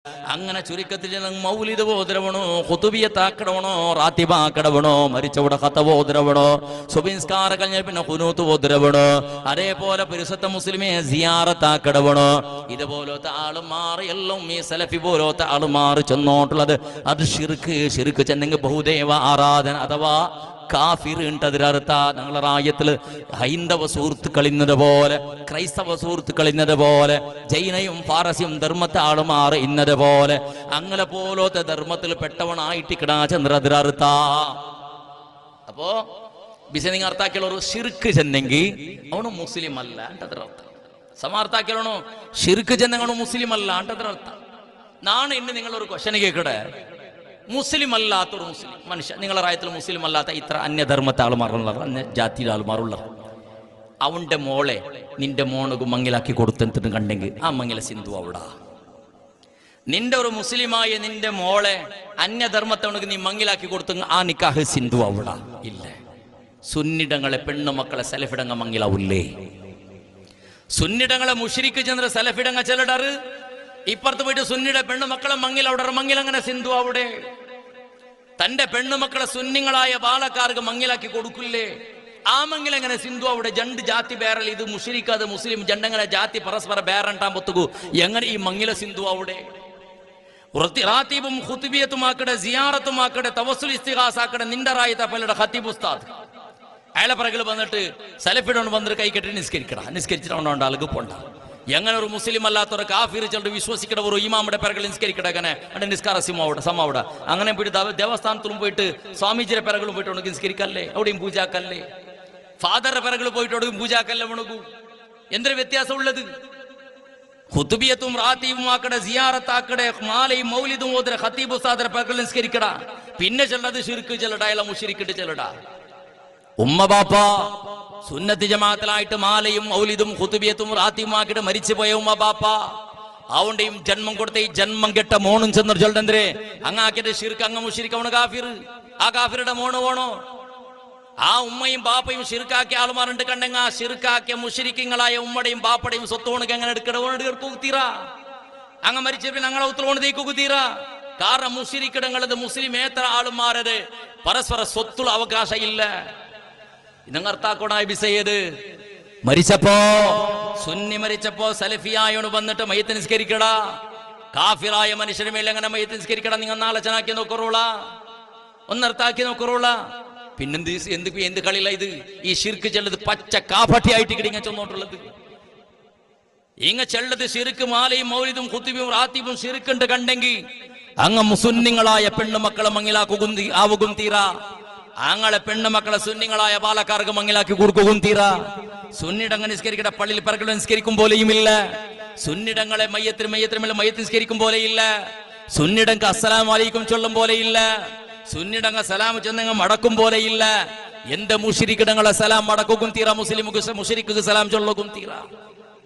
അങ്ങനെ ചുരുക്കത്തിൽ മൗലിദ് ഓതരവണോ, ഖുതുബിയത്താക്കടവണോ, റാത്തിബാക്കടവണോ, മരിച്ചവിടെ ഖതബ് ഓതരവണോ, സുബഹിസ്കാര കഴിഞ്ഞ പിന്നെ ഖുനൂത്ത് ഓതരവണോ, അതേപോലെ പരിശുദ്ധ മുസ്ലിമെ സിയാറത്താക്കടവണോ. ഇതുപോലത്തെ ആളുമാർ എല്ലാം ഈ സലഫി പോലത്തെ ആളുമാർ ചെന്നോട്ടുള്ളത് അത് ഷിർക്ക് ചെന്നെങ്കിൽ ബഹുദേവ ആരാധന അഥവാ കാഫിർ അതിരർത്ഥ. ഞങ്ങളുടെ റായത്തില് ഹൈന്ദവ സുഹൃത്തുക്കൾ ഇന്നത് പോലെ, ക്രൈസ്തവ സുഹൃത്തുക്കൾ ഇന്നത് പോലെ, ജൈനയും പാരസ്യം ധർമ്മത്തെ ആളുമാർ ഇന്നത് പോലെ അങ്ങനെ പോലത്തെ ധർമ്മത്തിൽ പെട്ടവണായിട്ട് കിടാച്ചെന്ന് അതിരർത്ഥ. അപ്പോ ബിസിനിങ് അർത്ഥാക്കിയുള്ള ഒരു ഷിർക്ക് ചെന്നെങ്കിൽ അവನು മുസ്ലിം അല്ല അതിരർത്ഥ. സമാർത്ഥാക്കിയാണോ ഷിർക്ക് ചെന്നെങ്കിൽ മുസ്ലിം അല്ല അതിരർത്ഥ. നാണ് ഇന്ന് നിങ്ങളൊരു ക്വസ്റ്റ്യൻ കേൾക്കട്ടെ, മുസ്ലിം അല്ലാത്തൊരു മുസ്ലിം മനുഷ്യ, നിങ്ങളുടെ റായത്തിൽ മുസ്ലിം അല്ലാത്ത ഇത്ര അന്യധർമ്മത്തെ ആളുമാറുള്ളത്, അന്യ ജാതിയിലെ ആളുമാറുള്ളത്, അവന്റെ മോളെ നിന്റെ മോണക്ക് മങ്ങിലാക്കി കൊടുത്തെന്ന് കണ്ടെങ്കിൽ ആ മങ്ങില സിന്ധു അവിടെ. നിന്റെ ഒരു മുസ്ലിമായ നിന്റെ മോളെ അന്യധർമ്മത്തവണക്ക് നീ മങ്ങിലാക്കി കൊടുത്തെങ്കിൽ ആ നിക്കാഹ് സിന്ധു അവിടെ ഇല്ല. സുന്നിടങ്ങളെ പെണ്ണുമക്കളെ സലഫിടങ്ങ മങ്ങിലാവൂല്ലേ? സുന്നിടങ്ങളെ മുശ്രിക്ക് ചെന്ന സലഫിടങ്ങ ചെല്ലടാറ്, ഇപ്പുറത്ത് പോയിട്ട് സുന്നിയുടെ പെണ്ണുമക്കളെ മങ്ങിൽ അവിടെ മങ്ങിൽ അങ്ങനെ സിന്ധു അവിടെ. തന്റെ പെണ്ണുമക്കളെ സുന്നിങ്ങളായ ബാലക്കാർക്ക് മങ്ങിലാക്കി കൊടുക്കില്ലേ? ആ മങ്ങിൽ എങ്ങനെ സിന്ധു അവിടെ? ജണ്ട് ജാതി ബേറൽ, ഇത് മുശ്രിക്ക് അത് മുസ്ലിം, ജണ്ടങ്ങളെ ജാതി പരസ്പര ബേറണ്ടാൻ പൊത്തുകു എങ്ങനെ ഈ മങ്ങില സിന്ധു അവിടെ? റാത്തീബും ഖുതുബിയത്തുമാക്കടെ, സിയാറത്തുമാക്കടെ, തവസ്സുൽ ഇസ്തിഗാസാക്കടെ, നിന്റെ റായത്തെ പലരുടെ ഖത്തീബ് ഉസ്താദ് അയാളെ പിറകിൽ വന്നിട്ട് സലഫിടോണ്ട് വന്നിട്ട് കൈ കെട്ടി നിസ്കരിച്ചിട്ടുണ്ടോ ആൾക്ക് പോണ്ട. എങ്ങനെ ഒരു മുസ്ലിം അല്ലാത്തൊരു കാഫിർ ചെല്ലു വിശ്വസിക്കട ഒരു ഇമാമുടെ പിറകിൽ നിസ്കരിക്കട അങ്ങനെ അവിടെ നിസ്കാര സമവിടെ അങ്ങനെ പോയിട്ട് ദേവസ്ഥാനത്തിലും പോയിട്ട് സ്വാമിജിയുടെ പിറകിലും പോയിട്ട് ഉണക്ക് നിസ്കരിക്കല്ലേ, അവിടെയും പൂജാക്കല്ലേ? ഫാദറുടെ പിറകിൽ പോയിട്ട് അവിടെയും പൂജാക്കല്ലേ ഉണക്കൂ? എന്തൊരു വ്യത്യാസം ഉള്ളത്? ഖുതുബിയത്തും റാത്തീബും ആക്കടെ, സിയാറത്താക്കടെ, മാലയും മൗലിദും ഓതര, ഖത്തീബ് ഉസ്താദിന്റെ പിറകിൽ നിസ്കരിക്കട. പിന്നെ ചെല്ലത് ശിർക്ക് ചെല്ലട, അയാളെ മുശ്രിക്കിട്ട് ചെല്ലട. ഉമ്മ ബാപ്പ സുന്നത്ത് ജമാഅത്തിലായിട്ട് മാലയും മൗലിദും ഖുതുബിയത്തും റാത്തീബുമാക്കിട്ട് മരിച്ചു പോയ ഉമ്മ ബാപ്പ, അവന്റെയും ജന്മം കൊടുത്ത ഈ ജന്മം കെട്ട മോണും ചെന്നൊരു ചൊല്ലണ്ടേ അങ്ങാക്കിട്ട് ശിർക്ക്, അങ്ങ് മുശ്രിക്കവണ് കാഫിർ. ആ കാഫിറുടെ മോണ് വേണോ? ആ ഉമ്മയും ബാപ്പയും ഷിർക്കാക്കിയ ആളുമാരുണ്ട് കണ്ടെങ്കിൽ ആ ഷിർക്കാക്കിയ മുശ്രിക്കങ്ങളായ ഉമ്മയുടെയും ബാപ്പയുടെയും സ്വത്തോണക്ക് എങ്ങനെ എടുക്കടവീറ അങ്ങ് മരിച്ച പിന്നെ ഞങ്ങളെ ഉത്തരവോണ് തീക്കുകുത്തീറ. കാരണം മുശ്രിക്കിടങ്ങളത് മുസ്ലിം ഏത്ര ആളുമാരത് പരസ്പര സ്വത്തുള്ള അവകാശം ഇല്ല. ഇതങ്ങർത്താക്കോണായി ബിസയ്യത് മരിച്ചപ്പോ, സുന്നി മരിച്ചപ്പോ സലഫിയായോട് വന്നിട്ട് മയ്യത്ത് നിസ്കരിക്കടാ. കാഫിറായ മനുഷ്യന് മേലെ എങ്ങനെ മയ്യത്ത് നിസ്കരിക്കടാ? നിങ്ങൾ ആലോചനാക്കി നോക്കറോള, ഒന്നർത്താക്കി നോക്കറോള. പിന്നെന്ത് എന്ത് കളിയില്ല ഇത്? ഈ ഷിർക്ക് ചെല്ലത് പച്ച കാഫട്ടിയായിട്ട് ഇങ്ങ ചെന്നോട്ടുള്ളത്. ഇങ്ങ ചെല്ലത് ഷിർക്ക് മാലയും മൗലിദും ഖുതുബിയും റാത്തീബും ഷിർക്കുണ്ട് കണ്ടെങ്കിൽ അങ്ങ് മുസുന്നിങ്ങളായ പെണ്ണുമക്കളെ ആവുകും തീരാ. ആങ്ങളെ പെണ്ണുമക്കളെ സുന്നിങ്ങളായ ബാലക്കാർക്ക് മങ്ങിലാക്കി കൊടുക്കുകയും തീരാ. സുന്നിടങ്ങൾ നിസ്കരിക്കട്ടെ, പള്ളിയിൽ പിറകിൽ നിസ്കരിക്കും പോലെയും ഇല്ല. സുന്നിടങ്ങളെ മയ്യത്ത് നിസ്കരിക്കും പോലെയില്ല. സുന്നിടങ്ങൾക്ക് അസ്സലാമു അലൈക്കും ചൊല്ലും പോലെയില്ല. സുന്നിടങ്ങ സലാം ചെന്നങ്ങ് മടക്കും പോലെയില്ല. എന്റെ മുശ്രിക്കിടങ്ങളെ സലാം മടക്കും തീരാ, മുശ്രിക്ക് സലാം ചൊല്ലും തീരാ.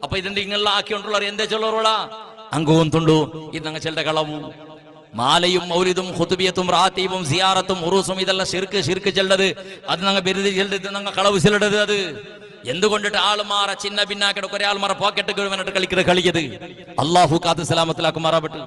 അപ്പൊ ഇതിന്റെ ഇങ്ങനെയുള്ള ആക്കിയോണ്ടുള്ളവർ എന്തേ ചൊല്ലോളാ? അങ്കവും തുണ്ടു ഇതങ്ങ് ചെല്ലുടെ കളവും. മാലയും മൗലിദും ഖുതുബിയത്തും റാത്തീബും സിയാറത്തും ഉറൂസും ഇതെല്ലാം ഷിർക്ക് ചെല്ലത്, അത് ഞങ്ങൾ ബിരുദ ചെല്ലത്, ഞങ്ങൾ കളവ് ചെല്ലത്. അത് എന്തുകൊണ്ടിട്ട് ആളുമാറ ചിന്ന ഭിന്നാക്കിട കുറെ ആൾമാറ പോക്കറ്റ് ഗവൺമെന്റ് കളിക്കത്. അള്ളാഹു കാത്ത് സലാമത്തിലാക്കുമാറാവട്ടെ.